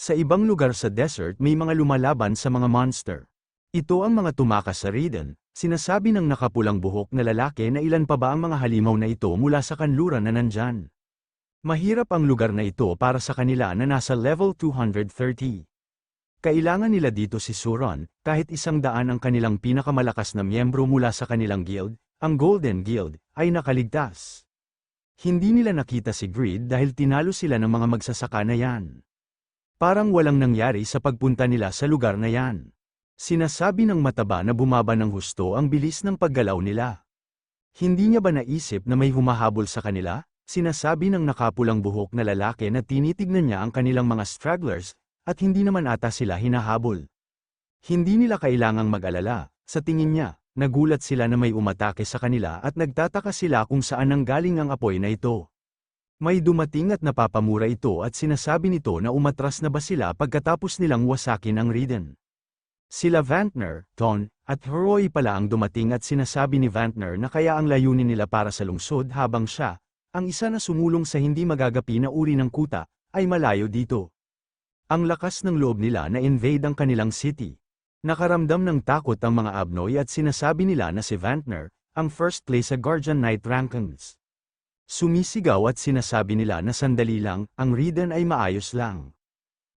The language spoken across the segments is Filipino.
Sa ibang lugar sa desert may mga lumalaban sa mga monster. Ito ang mga tumakas sa Raiden, sinasabi ng nakapulang buhok na lalaki na ilan pa ba ang mga halimaw na ito mula sa kanluran na nandyan. Mahirap ang lugar na ito para sa kanila na nasa level 230. Kailangan nila dito si Suron, kahit 100 ang kanilang pinakamalakas na miyembro mula sa kanilang guild, ang Golden Guild, ay nakaligtas. Hindi nila nakita si Greed dahil tinalo sila ng mga magsasaka na yan. Parang walang nangyari sa pagpunta nila sa lugar na yan. Sinasabi ng mataba na bumaba ng husto ang bilis ng paggalaw nila. Hindi niya ba naisip na may humahabol sa kanila? Sinasabi ng nakapulang buhok na lalaki na tinitignan niya ang kanilang mga stragglers, at hindi naman ata sila hinahabol. Hindi nila kailangang mag-alala, sa tingin niya, nagulat sila na may umatake sa kanila at nagtataka sila kung saan nanggaling ang apoy na ito. May dumating at napapamura ito at sinasabi nito na umatras na ba sila pagkatapos nilang wasakin ang Raiden. Sila Vantner, Ton, at Heroi pala ang dumating at sinasabi ni Vantner na kaya ang layunin nila para sa lungsod habang siya, ang isa na sumulong sa hindi magagapi na uri ng kuta, ay malayo dito. Ang lakas ng loob nila na invade ang kanilang city. Nakaramdam ng takot ang mga Abnoy at sinasabi nila na si Vantner, ang first place sa Guardian Knight rankings. Sumisigaw at sinasabi nila na sandali lang, ang Raiden ay maayos lang.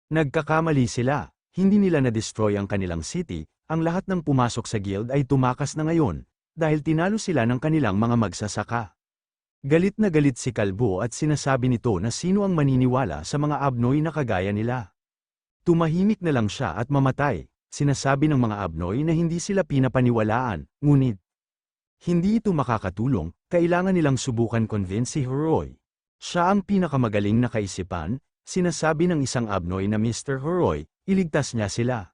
Nagkakamali sila, hindi nila na-destroy ang kanilang city, ang lahat ng pumasok sa guild ay tumakas na ngayon, dahil tinalo sila ng kanilang mga magsasaka. Galit na galit si Kalbo at sinasabi nito na sino ang maniniwala sa mga Abnoy na kagaya nila. Tumahimik na lang siya at mamatay, sinasabi ng mga Abnoy na hindi sila pinapaniwalaan, ngunit hindi ito makakatulong, kailangan nilang subukan convince si Heroi. Siya ang pinakamagaling na kaisipan, sinasabi ng isang Abnoy na Mr. Heroi, iligtas niya sila.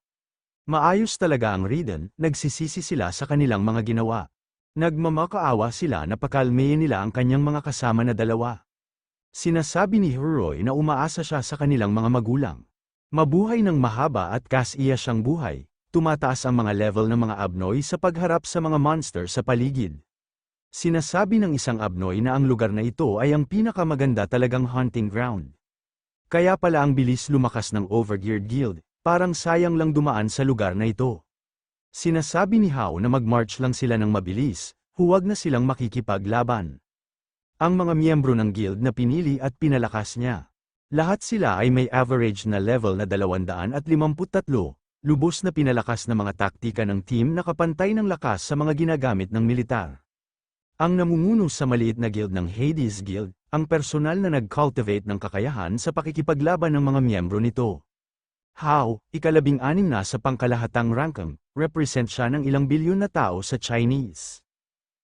Maayos talaga ang Raiden, nagsisisi sila sa kanilang mga ginawa. Nagmamakaawa sila na pakalmeyin nila ang kanyang mga kasama na dalawa. Sinasabi ni Heroi na umaasa siya sa kanilang mga magulang. Mabuhay ng mahaba at kasiya siyang buhay, tumataas ang mga level ng mga Abnoy sa pagharap sa mga monster sa paligid. Sinasabi ng isang Abnoy na ang lugar na ito ay ang pinakamaganda talagang hunting ground. Kaya pala ang bilis lumakas ng Overgeared Guild, parang sayang lang dumaan sa lugar na ito. Sinasabi ni Hao na mag-march lang sila ng mabilis, huwag na silang makikipaglaban. Ang mga miyembro ng guild na pinili at pinalakas niya. Lahat sila ay may average na level na 253, lubos na pinalakas na mga taktika ng team na kapantay ng lakas sa mga ginagamit ng militar. Ang namumuno sa maliit na guild ng Hades Guild, ang personal na nag-cultivate ng kakayahan sa pakikipaglaban ng mga miyembro nito. Hao, ika-16 na sa pangkalahatang ranking, represent siya ng ilang bilyon na tao sa Chinese.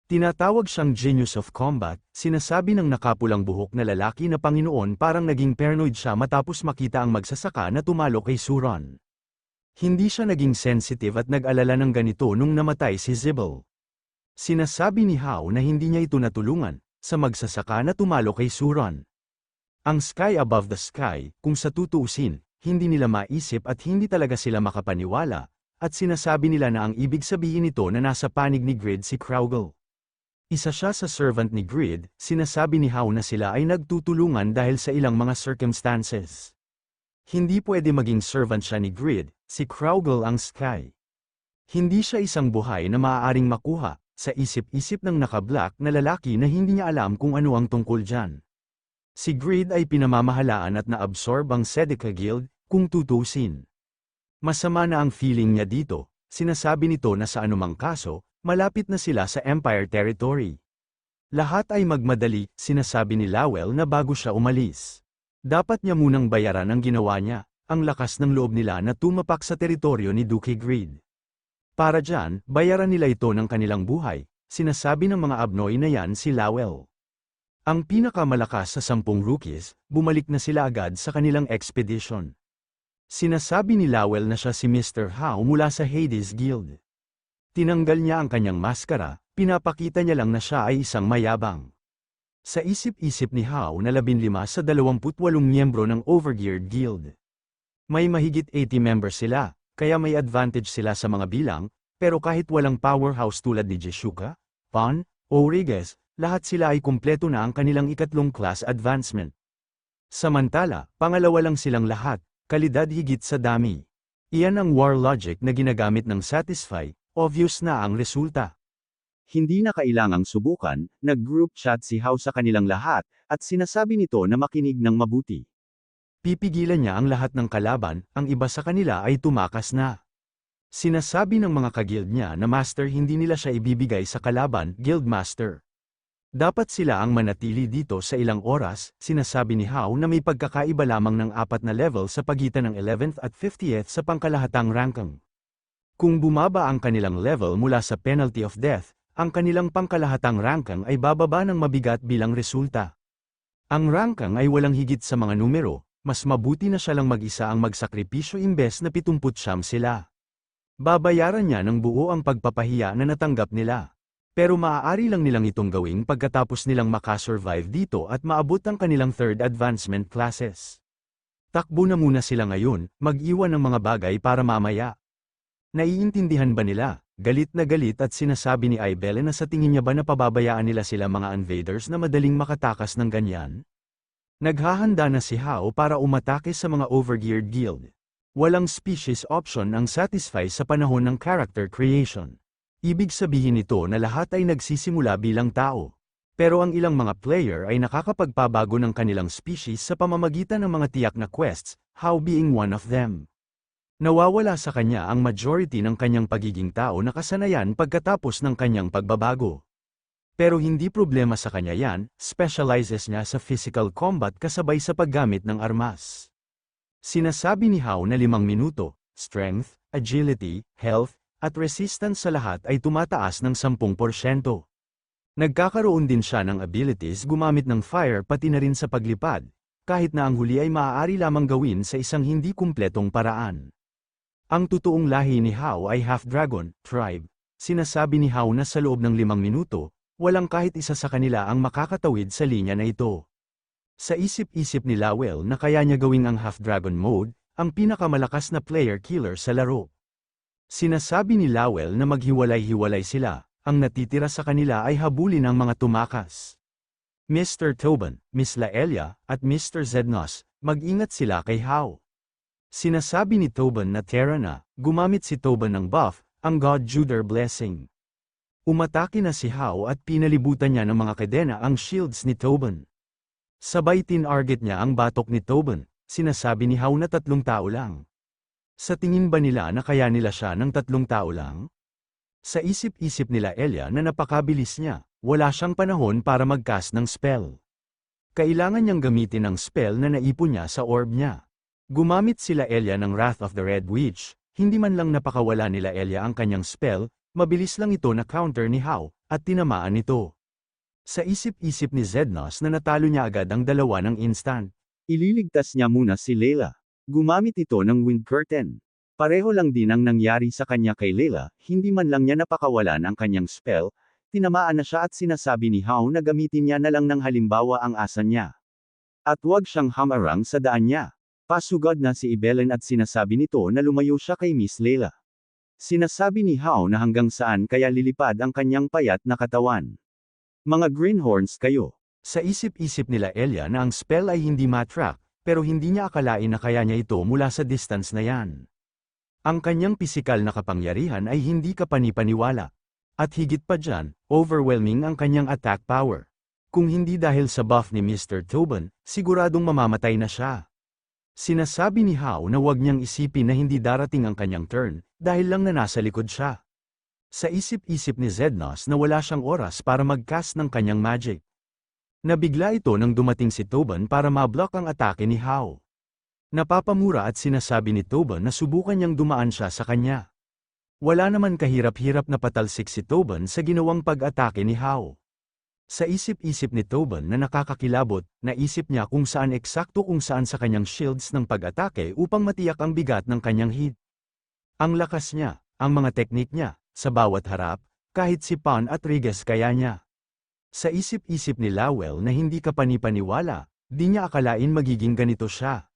Tinatawag siyang Genius of Combat, sinasabi ng nakapulang buhok na lalaki na Panginoon parang naging paranoid siya matapos makita ang magsasaka na tumalo kay Suron. Hindi siya naging sensitive at nag-alala ng ganito nung namatay si Zibel. Sinasabi ni Hao na hindi niya ito natulungan, sa magsasaka na tumalo kay Suron. Ang sky above the sky, kung sa tutuusin, hindi nila maisip at hindi talaga sila makapaniwala, at sinasabi nila na ang ibig sabihin nito na nasa panig ni Grid si Kraugle. Isa siya sa servant ni Grid, sinasabi ni Hao na sila ay nagtutulungan dahil sa ilang mga circumstances. Hindi pwede maging servant siya ni Grid, si Kraugle ang Sky. Hindi siya isang buhay na maaaring makuha, sa isip-isip ng naka-black na lalaki na hindi niya alam kung ano ang tungkol dyan. Si Grid ay pinamamahalaan at naabsorb ang Sedeca Guild, kung tutusin. Masama na ang feeling niya dito, sinasabi nito na sa anumang kaso, malapit na sila sa Empire Territory. Lahat ay magmadali, sinasabi ni Lowell na bago siya umalis. Dapat niya munang bayaran ang ginawa niya, ang lakas ng loob nila na tumapak sa teritoryo ni Duke Greed. Para dyan, bayaran nila ito ng kanilang buhay, sinasabi ng mga Abnoy na yan si Lowell. Ang pinakamalakas sa 10 rookies, bumalik na sila agad sa kanilang expedition. Sinasabi ni Lowell na siya si Mr. Hao mula sa Hades Guild. Tinanggal niya ang kanyang maskara, pinapakita niya lang na siya ay isang mayabang. Sa isip-isip ni Hao na 15 sa 28 miyembro ng Overgeared Guild. May mahigit 80 members sila, kaya may advantage sila sa mga bilang, pero kahit walang powerhouse tulad ni Jeshuka, Pan, o Riges, lahat sila ay kumpleto na ang kanilang ikatlong class advancement. Samantala, pangalawa lang silang lahat, kalidad higit sa dami. Iyan ang war logic na ginagamit ng Satisfy, obvious na ang resulta. Hindi na kailangang subukan, nag-group chat si Hao sa kanilang lahat, at sinasabi nito na makinig ng mabuti. Pipigilan niya ang lahat ng kalaban, ang iba sa kanila ay tumakas na. Sinasabi ng mga kagild niya na master hindi nila siya ibibigay sa kalaban, guildmaster. Dapat sila ang manatili dito sa ilang oras, sinasabi ni Hao na may pagkakaiba lamang ng 4 na level sa pagitan ng 11th at 50th sa pangkalahatang ranking. Kung bumaba ang kanilang level mula sa penalty of death, ang kanilang pangkalahatang ranking ay bababa ng mabigat bilang resulta. Ang ranking ay walang higit sa mga numero, mas mabuti na siya lang mag-isa ang magsakripisyo imbes na 79 sila. Babayaran niya ng buo ang pagpapahiya na natanggap nila. Pero maaari lang nilang itong gawing pagkatapos nilang makasurvive dito at maabot ang kanilang third advancement classes. Takbo na muna sila ngayon, mag-iwan ng mga bagay para mamaya. Naiintindihan ba nila? Galit na galit at sinasabi ni Ibele na sa tingin niya ba na pababayaan nila sila mga invaders na madaling makatakas ng ganyan? Naghahanda na si Hao para umatake sa mga overgeared guild. Walang species option ang Satisfy sa panahon ng character creation. Ibig sabihin nito na lahat ay nagsisimula bilang tao. Pero ang ilang mga player ay nakakapagpabago ng kanilang species sa pamamagitan ng mga tiyak na quests, Hao being one of them. Nawawala sa kanya ang majority ng kanyang pagiging tao na kasanayan pagkatapos ng kanyang pagbabago. Pero hindi problema sa kanya yan, specializes niya sa physical combat kasabay sa paggamit ng armas. Sinasabi ni Hao na 5 minuto, strength, agility, health, at resistance sa lahat ay tumataas ng 10%. Nagkakaroon din siya ng abilities gumamit ng fire pati na rin sa paglipad, kahit na ang huli ay maaari lamang gawin sa isang hindi kumpletong paraan. Ang totoong lahi ni Hao ay half-dragon, tribe. Sinasabi ni Hao na sa loob ng 5 minuto, walang kahit isa sa kanila ang makakatawid sa linya na ito. Sa isip-isip ni Lowell na kaya niya gawing ang half-dragon mode, ang pinakamalakas na player killer sa laro. Sinasabi ni Lowell na maghiwalay-hiwalay sila, ang natitira sa kanila ay habulin ang mga tumakas. Mr. Tobin, Miss Laelia, at Mr. Zednos, mag-ingat sila kay Hao. Sinasabi ni Tobin na Terra na, gumamit si Tobin ng buff, ang God Juder Blessing. Umatake na si Hao at pinalibutan niya ng mga kadena ang shields ni Tobin. Sabay tinarget niya ang batok ni Tobin, sinasabi ni Hao na 3 tao lang. Sa tingin ba nila na kaya nila siya ng 3 tao lang? Sa isip-isip nila Elia na napakabilis niya, wala siyang panahon para mag-cast ng spell. Kailangan niyang gamitin ang spell na naipon niya sa orb niya. Gumamit sila Elia ng Wrath of the Red Witch, hindi man lang napakawala nila Elia ang kanyang spell, mabilis lang ito na counter ni Hao, at tinamaan ito. Sa isip-isip ni Zednos na natalo niya agad ang 2 ng instant. Ililigtas niya muna si Layla. Gumamit ito ng Wind Curtain. Pareho lang din ang nangyari sa kanya kay Layla, hindi man lang niya napakawalan ang kanyang spell, tinamaan na siya at sinasabi ni Hao na gamitin niya na lang ng halimbawa ang asa niya. At huwag siyang hamarang sa daan niya. Pasugod na si Ibelen at sinasabi nito na lumayo siya kay Miss Layla. Sinasabi ni Hao na hanggang saan kaya lilipad ang kanyang payat na katawan. Mga greenhorns kayo. Sa isip-isip nila Elia na ang spell ay hindi matrack, pero hindi niya akalain na kaya niya ito mula sa distance na yan. Ang kanyang pisikal na kapangyarihan ay hindi kapanipaniwala. At higit pa dyan, overwhelming ang kanyang attack power. Kung hindi dahil sa buff ni Mr. Tobin, siguradong mamamatay na siya. Sinasabi ni Hao na huwag niyang isipin na hindi darating ang kanyang turn, dahil lang na nasa likod siya. Sa isip-isip ni Zednos na wala siyang oras para mag-cast ng kanyang magic. Nabigla ito nang dumating si Tobin para ma-block ang atake ni Hao. Napapamura at sinasabi ni Tobin na subukan niyang dumaan siya sa kanya. Wala naman kahirap-hirap na patalsik si Tobin sa ginawang pag-atake ni Hao. Sa isip-isip ni Tobin na nakakakilabot, naisip niya kung saan sa kanyang shields ng pag-atake upang matiyak ang bigat ng kanyang hit. Ang lakas niya, ang mga teknik niya, sa bawat harap, kahit si Pan at Riges kaya niya. Sa isip-isip ni Lowell na hindi kapanipaniwala, di niya akalain magiging ganito siya.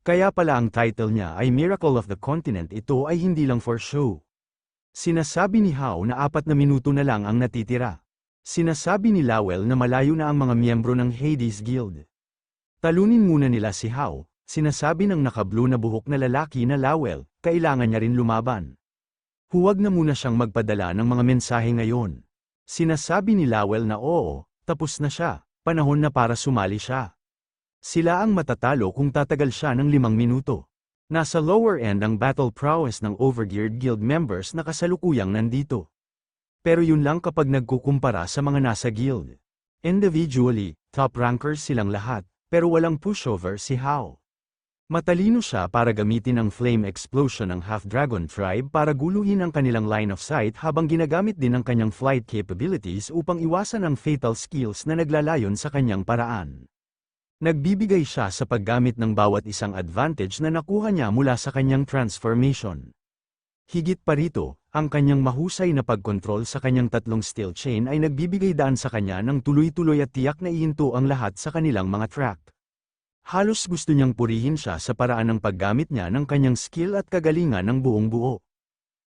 Kaya pala ang title niya ay Miracle of the Continent, ito ay hindi lang for show. Sinasabi ni Hao na 4 na minuto na lang ang natitira. Sinasabi ni Lowell na malayo na ang mga miyembro ng Hades Guild. Talunin muna nila si Hao, sinasabi ng naka-blue na buhok na lalaki na Lowell, kailangan niya rin lumaban. Huwag na muna siyang magpadala ng mga mensahe ngayon. Sinasabi ni Lowell na oo, tapos na siya, panahon na para sumali siya. Sila ang matatalo kung tatagal siya ng 5 minuto. Nasa lower end ang battle prowess ng Overgeared Guild members na kasalukuyang nandito. Pero yun lang kapag nagkukumpara sa mga nasa guild. Individually, top rankers silang lahat, pero walang pushover si Hao. Matalino siya para gamitin ang Flame Explosion ng Half-Dragon Tribe para guluhin ang kanilang line of sight habang ginagamit din ang kanyang flight capabilities upang iwasan ang fatal skills na naglalayon sa kanyang paraan. Nagbibigay siya sa paggamit ng bawat isang advantage na nakuha niya mula sa kanyang transformation. Higit pa rito, ang kanyang mahusay na pagkontrol sa kanyang 3 steel chain ay nagbibigay daan sa kanya ng tuloy-tuloy at tiyak na ihinto ang lahat sa kanilang mga track. Halos gusto niyang purihin siya sa paraan ng paggamit niya ng kanyang skill at kagalingan ng buong buo.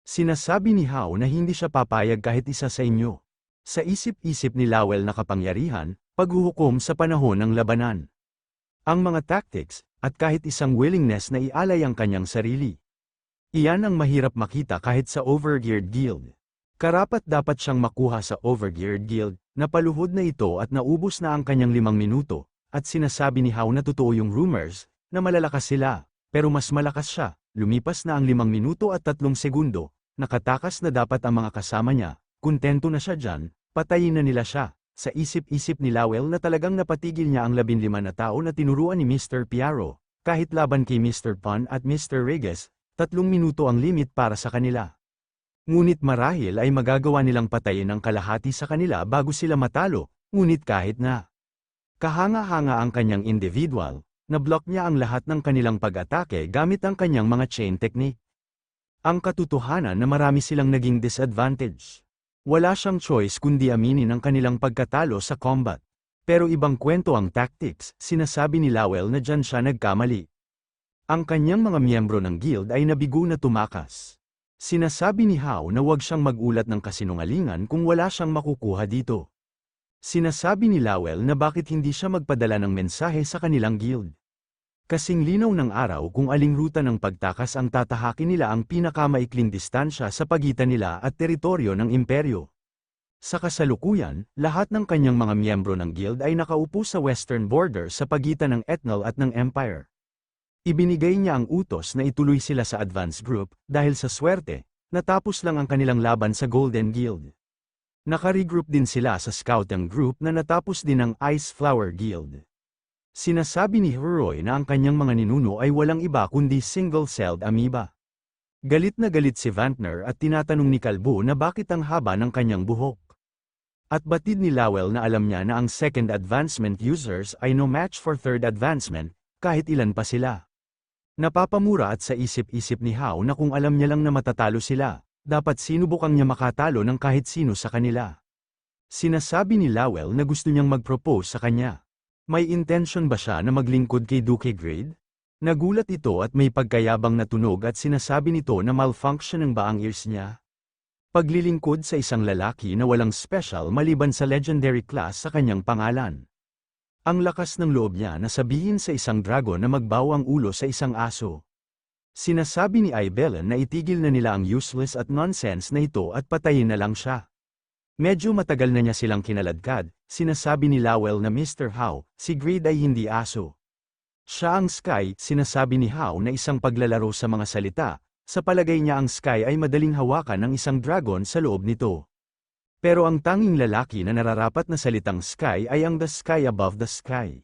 Sinasabi ni Hao na hindi siya papayag kahit isa sa inyo. Sa isip-isip ni Lowell na kapangyarihan, paghuhukom sa panahon ng labanan. Ang mga tactics, at kahit isang willingness na ialay ang kanyang sarili. Iyan ang mahirap makita kahit sa Overgeared Guild. Karapat-dapat siyang makuha sa Overgeared Guild, napaluhod na ito at naubos na ang kanyang 5 minuto, at sinasabi ni Hao na totoo yung rumors, na malalakas sila, pero mas malakas siya, lumipas na ang 5 minuto at 3 segundo, nakatakas na dapat ang mga kasama niya, kontento na siya dyan, patayin na nila siya. Sa isip-isip ni Lowell na talagang napatigil niya ang 15 na tao na tinuruan ni Mr. Piaro, kahit laban kay Mr. Pun at Mr. Regis, 3 minuto ang limit para sa kanila. Ngunit marahil ay magagawa nilang patayin ang kalahati sa kanila bago sila matalo, ngunit kahit na kahanga-hanga ang kanyang individual, na-block niya ang lahat ng kanilang pag-atake gamit ang kanyang mga chain technique. Ang katotohanan na marami silang naging disadvantage. Wala siyang choice kundi aminin ang kanilang pagkatalo sa combat. Pero ibang kwento ang tactics, sinasabi ni Lowell na dyan siya nagkamali. Ang kanyang mga miyembro ng guild ay nabigo na tumakas. Sinasabi ni Hao na huwag siyang magulat ng kasinungalingan kung wala siyang makukuha dito. Sinasabi ni Lowell na bakit hindi siya magpadala ng mensahe sa kanilang guild. Kasing linaw ng araw kung aling ruta ng pagtakas ang tatahakin nila ang pinakamaikling distansya sa pagitan nila at teritoryo ng imperyo. Sa kasalukuyan, lahat ng kanyang mga miyembro ng guild ay nakaupo sa western border sa pagitan ng Ethnal at ng Empire. Ibinigay niya ang utos na ituloy sila sa advance group, dahil sa swerte, natapos lang ang kanilang laban sa Golden Guild. Nakaregroup din sila sa scouting group na natapos din ng Ice Flower Guild. Sinasabi ni Heroy na ang kanyang mga ninuno ay walang iba kundi single-celled amoeba. Galit na galit si Vantner at tinatanong ni Kalbo na bakit ang haba ng kanyang buhok. At batid ni Lowell na alam niya na ang second advancement users ay no match for third advancement, kahit ilan pa sila. Napapamura at sa isip-isip ni Hao na kung alam niya lang na matatalo sila, dapat sinubukang niya makatalo ng kahit sino sa kanila. Sinasabi ni Lowell na gusto niyang mag-propose sa kanya. May intention ba siya na maglingkod kay Duke Grade? Nagulat ito at may pagkayabang na tunog at sinasabi nito na malfunction ba ang ears niya? Paglilingkod sa isang lalaki na walang special maliban sa legendary class sa kanyang pangalan. Ang lakas ng loob niya na sabihin sa isang dragon na magbaw ang ulo sa isang aso. Sinasabi ni Ibellen na itigil na nila ang useless at nonsense na ito at patayin na lang siya. Medyo matagal na niya silang kinaladkad, sinasabi ni Lowell na Mr. Hao, si Grade ay hindi aso. Siya ang Sky, sinasabi ni Hao na isang paglalaro sa mga salita, sa palagay niya ang Sky ay madaling hawakan ng isang dragon sa loob nito. Pero ang tanging lalaki na nararapat na salitang Sky ay ang the Sky above the sky.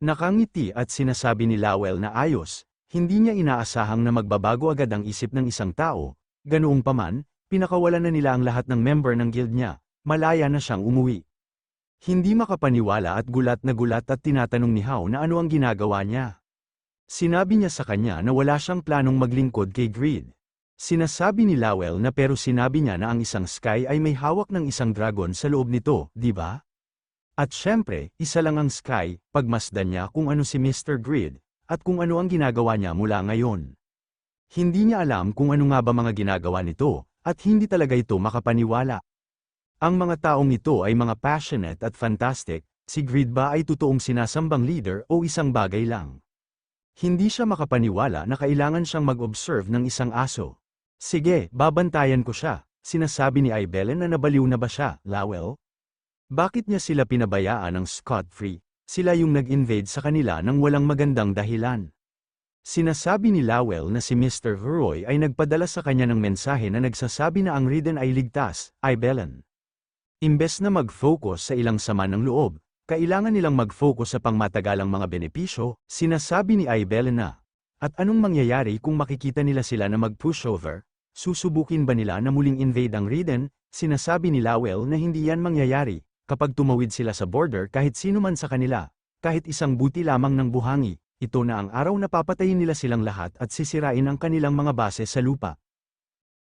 Nakangiti at sinasabi ni Lowell na ayos, hindi niya inaasahang na magbabago agad ang isip ng isang tao, ganoong paman, pinakawalan na nila ang lahat ng member ng guild niya, malaya na siyang umuwi. Hindi makapaniwala at gulat at tinatanong ni Hao na ano ang ginagawa niya. Sinabi niya sa kanya na wala siyang planong maglingkod kay Greed. Sinasabi ni Lowell na pero sinabi niya na ang isang Sky ay may hawak ng isang dragon sa loob nito, di ba? At syempre, isa lang ang Sky, pagmasdan niya kung ano si Mr. Greed, at kung ano ang ginagawa niya mula ngayon. Hindi niya alam kung ano nga ba mga ginagawa nito, at hindi talaga ito makapaniwala. Ang mga taong ito ay mga passionate at fantastic, si Greed ba ay totoong sinasambang leader o isang bagay lang? Hindi siya makapaniwala na kailangan siyang mag-observe ng isang aso. Sige, babantayan ko siya, sinasabi ni Ibellen na nabaliw na ba siya, Lowell? Bakit niya sila pinabayaan ng scot-free? Sila yung nag-invade sa kanila ng walang magandang dahilan. Sinasabi ni Lowell na si Mr. Roy ay nagpadala sa kanya ng mensahe na nagsasabi na ang Ridden ay ligtas, Ibellen. Imbes na mag-focus sa ilang sama ng loob, kailangan nilang mag-focus sa pangmatagalang mga benepisyo, sinasabi ni Ibellen na. At anong mangyayari kung makikita nila sila na mag-pushover? Susubukin ba nila na muling invade ang Ridden? Sinasabi ni Lowell na hindi yan mangyayari, kapag tumawid sila sa border kahit sino man sa kanila, kahit isang buti lamang ng buhangi, ito na ang araw na papatayin nila silang lahat at sisirain ang kanilang mga base sa lupa.